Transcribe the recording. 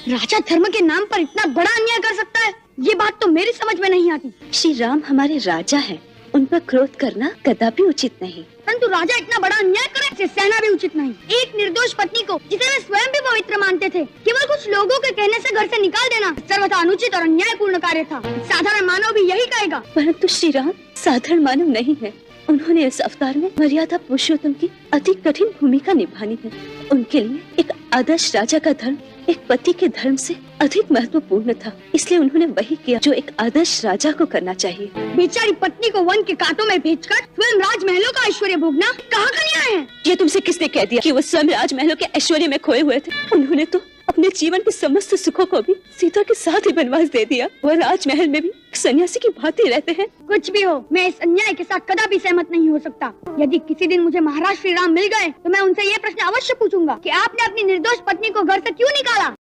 राजा धर्म के नाम पर इतना बड़ा अन्याय कर सकता है, ये बात तो मेरी समझ में नहीं आती। श्री राम हमारे राजा हैं, उन पर क्रोध करना कदापि उचित नहीं। परंतु राजा इतना बड़ा अन्याय करे, इसे सहना भी उचित नहीं। एक निर्दोष पत्नी को जिसे वे स्वयं भी पवित्र मानते थे, केवल कुछ लोगों के कहने से घर से निकाल देना सर्वथा अनुचित और अन्यायपूर्ण कार्य था। साधारण मानव भी यही कहेगा। परंतु श्री राम साधारण मानव नहीं है। उन्होंने इस अवतार में मर्यादा पुरुषोत्तम की अति कठिन भूमिका निभानी है। उनके लिए एक आदर्श राजा का धर्म एक पति के धर्म से अधिक महत्वपूर्ण था, इसलिए उन्होंने वही किया जो एक आदर्श राजा को करना चाहिए। बेचारी पत्नी को वन के कांटों में भेजकर स्वयं राजमहलों का ऐश्वर्य भोगना कहाँ का न्याय है? ये तुमसे किसने कह दिया कि वो स्वयं राजमहलों के ऐश्वर्य में खोए हुए थे? उन्होंने तो अपने जीवन के समस्त सुखों को भी सीता के साथ ही वनवास दे दिया। वो राजमहल में भी सन्यासी की भांति रहते हैं। कुछ भी हो, मैं इस अन्याय के साथ कदापि सहमत नहीं हो सकता। यदि किसी दिन मुझे महाराज श्री राम मिल गए तो मैं उनसे ये प्रश्न अवश्य पूछूंगा कि आपने अपनी निर्दोष पत्नी को घर से क्यों निकाला?